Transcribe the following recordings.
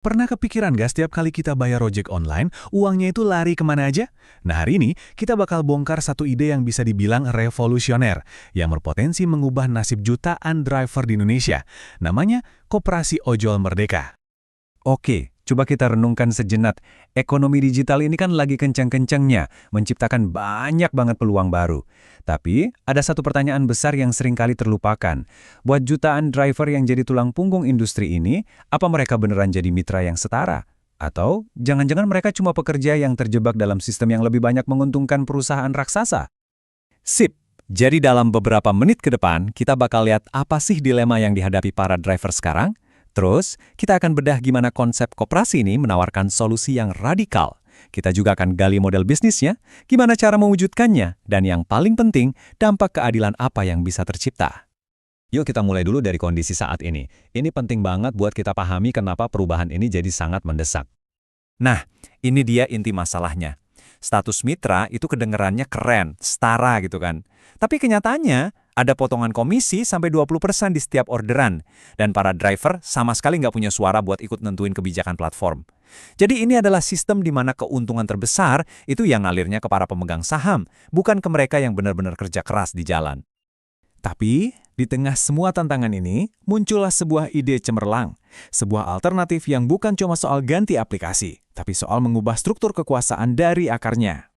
Pernah kepikiran gak setiap kali kita bayar ojek online, uangnya itu lari kemana aja? Nah hari ini, kita bakal bongkar satu ide yang bisa dibilang revolusioner, yang berpotensi mengubah nasib jutaan driver di Indonesia. Namanya Koperasi Ojol Merdeka. Oke, coba kita renungkan sejenak. Ekonomi digital ini kan lagi kencang-kencangnya, menciptakan banyak banget peluang baru. Tapi, ada satu pertanyaan besar yang seringkali terlupakan. Buat jutaan driver yang jadi tulang punggung industri ini, apa mereka beneran jadi mitra yang setara? Atau, jangan-jangan mereka cuma pekerja yang terjebak dalam sistem yang lebih banyak menguntungkan perusahaan raksasa? Sip! Jadi dalam beberapa menit ke depan, kita bakal lihat apa sih dilema yang dihadapi para driver sekarang? Terus, kita akan bedah gimana konsep koperasi ini menawarkan solusi yang radikal. Kita juga akan gali model bisnisnya, gimana cara mewujudkannya, dan yang paling penting, dampak keadilan apa yang bisa tercipta. Yuk kita mulai dulu dari kondisi saat ini. Ini penting banget buat kita pahami kenapa perubahan ini jadi sangat mendesak. Nah, ini dia inti masalahnya. Status mitra itu kedengerannya keren, setara gitu kan. Tapi kenyataannya, ada potongan komisi sampai 20% di setiap orderan. Dan para driver sama sekali nggak punya suara buat ikut nentuin kebijakan platform. Jadi ini adalah sistem di mana keuntungan terbesar itu yang ngalirnya ke para pemegang saham, bukan ke mereka yang benar-benar kerja keras di jalan. Tapi, di tengah semua tantangan ini, muncullah sebuah ide cemerlang. Sebuah alternatif yang bukan cuma soal ganti aplikasi, tapi soal mengubah struktur kekuasaan dari akarnya.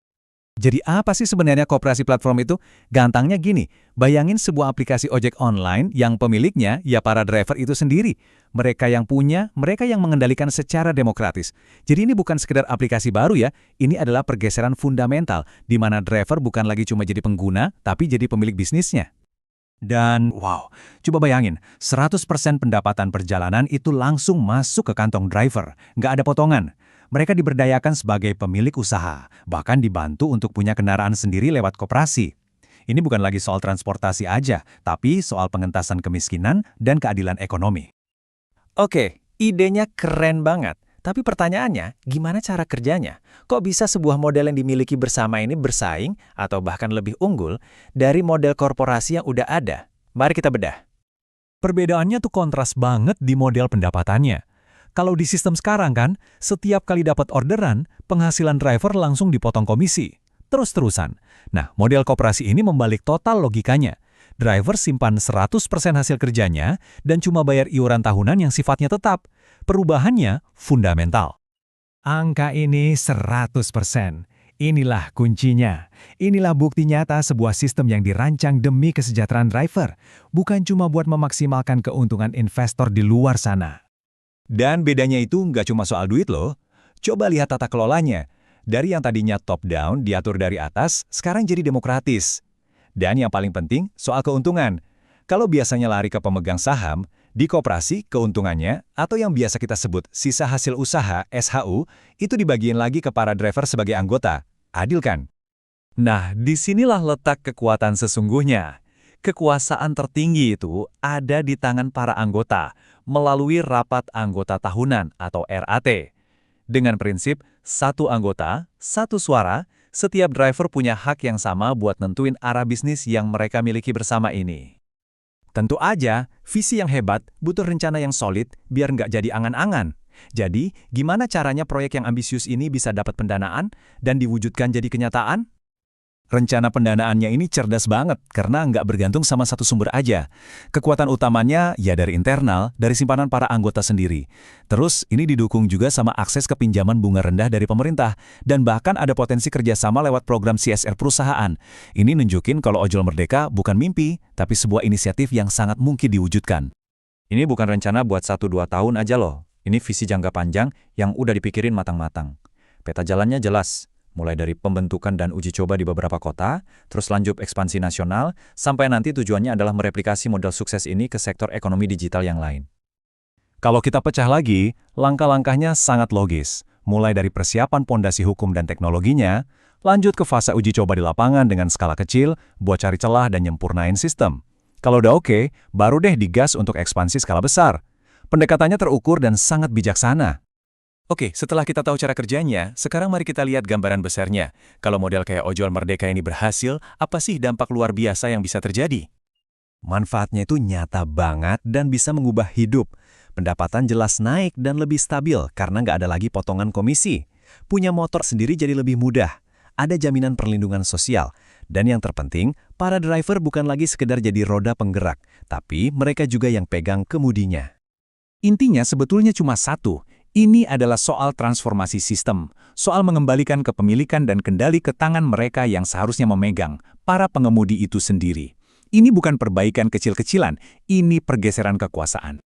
Jadi apa sih sebenarnya koperasi platform itu? Gampangnya gini, bayangin sebuah aplikasi ojek online yang pemiliknya ya para driver itu sendiri. Mereka yang punya, mereka yang mengendalikan secara demokratis. Jadi ini bukan sekedar aplikasi baru ya, ini adalah pergeseran fundamental, di mana driver bukan lagi cuma jadi pengguna, tapi jadi pemilik bisnisnya. Dan wow, coba bayangin, 100% pendapatan perjalanan itu langsung masuk ke kantong driver, nggak ada potongan. Mereka diberdayakan sebagai pemilik usaha, bahkan dibantu untuk punya kendaraan sendiri lewat koperasi. Ini bukan lagi soal transportasi aja, tapi soal pengentasan kemiskinan dan keadilan ekonomi. Oke, idenya keren banget. Tapi pertanyaannya, gimana cara kerjanya? Kok bisa sebuah model yang dimiliki bersama ini bersaing, atau bahkan lebih unggul, dari model korporasi yang udah ada? Mari kita bedah. Perbedaannya tuh kontras banget di model pendapatannya. Kalau di sistem sekarang kan, setiap kali dapat orderan, penghasilan driver langsung dipotong komisi. Terus-terusan. Nah, model koperasi ini membalik total logikanya. Driver simpan 100% hasil kerjanya dan cuma bayar iuran tahunan yang sifatnya tetap. Perubahannya fundamental. Angka ini 100%. Inilah kuncinya. Inilah bukti nyata sebuah sistem yang dirancang demi kesejahteraan driver, bukan cuma buat memaksimalkan keuntungan investor di luar sana. Dan bedanya itu nggak cuma soal duit loh. Coba lihat tata kelolanya. Dari yang tadinya top-down, diatur dari atas, sekarang jadi demokratis. Dan yang paling penting, soal keuntungan. Kalau biasanya lari ke pemegang saham, di koperasi keuntungannya, atau yang biasa kita sebut sisa hasil usaha, SHU, itu dibagiin lagi ke para driver sebagai anggota. Adil kan? Nah, disinilah letak kekuatan sesungguhnya. Kekuasaan tertinggi itu ada di tangan para anggota, melalui rapat anggota tahunan atau RAT. Dengan prinsip, satu anggota, satu suara, setiap driver punya hak yang sama buat nentuin arah bisnis yang mereka miliki bersama ini. Tentu aja, visi yang hebat butuh rencana yang solid biar nggak jadi angan-angan. Jadi, gimana caranya proyek yang ambisius ini bisa dapat pendanaan dan diwujudkan jadi kenyataan? Rencana pendanaannya ini cerdas banget karena nggak bergantung sama satu sumber aja. Kekuatan utamanya ya dari internal, dari simpanan para anggota sendiri. Terus ini didukung juga sama akses ke pinjaman bunga rendah dari pemerintah dan bahkan ada potensi kerjasama lewat program CSR perusahaan. Ini nunjukin kalau Ojol Merdeka bukan mimpi, tapi sebuah inisiatif yang sangat mungkin diwujudkan. Ini bukan rencana buat 1-2 tahun aja loh. Ini visi jangka panjang yang udah dipikirin matang-matang. Peta jalannya jelas. Mulai dari pembentukan dan uji coba di beberapa kota, terus lanjut ekspansi nasional, sampai nanti tujuannya adalah mereplikasi model sukses ini ke sektor ekonomi digital yang lain. Kalau kita pecah lagi, langkah-langkahnya sangat logis. Mulai dari persiapan pondasi hukum dan teknologinya, lanjut ke fase uji coba di lapangan dengan skala kecil, buat cari celah dan nyempurnain sistem. Kalau udah oke, baru deh digas untuk ekspansi skala besar. Pendekatannya terukur dan sangat bijaksana. Oke, setelah kita tahu cara kerjanya, sekarang mari kita lihat gambaran besarnya. Kalau model kayak Ojol Merdeka ini berhasil, apa sih dampak luar biasa yang bisa terjadi? Manfaatnya itu nyata banget dan bisa mengubah hidup. Pendapatan jelas naik dan lebih stabil karena nggak ada lagi potongan komisi. Punya motor sendiri jadi lebih mudah. Ada jaminan perlindungan sosial. Dan yang terpenting, para driver bukan lagi sekedar jadi roda penggerak, tapi mereka juga yang pegang kemudinya. Intinya sebetulnya cuma satu. Ini adalah soal transformasi sistem, soal mengembalikan kepemilikan dan kendali ke tangan mereka yang seharusnya memegang, para pengemudi itu sendiri. Ini bukan perbaikan kecil-kecilan, ini pergeseran kekuasaan.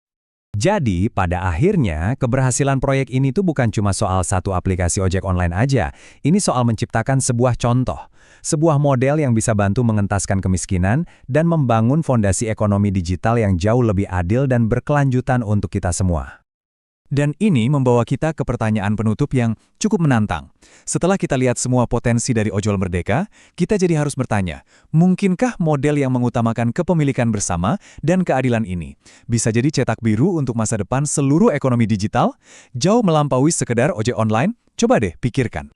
Jadi, pada akhirnya, keberhasilan proyek ini tuh bukan cuma soal satu aplikasi ojek online aja. Ini soal menciptakan sebuah contoh. Sebuah model yang bisa bantu mengentaskan kemiskinan dan membangun fondasi ekonomi digital yang jauh lebih adil dan berkelanjutan untuk kita semua. Dan ini membawa kita ke pertanyaan penutup yang cukup menantang. Setelah kita lihat semua potensi dari ojol merdeka, kita jadi harus bertanya, mungkinkah model yang mengutamakan kepemilikan bersama dan keadilan ini bisa jadi cetak biru untuk masa depan seluruh ekonomi digital? Jauh melampaui sekedar ojek online? Coba deh pikirkan.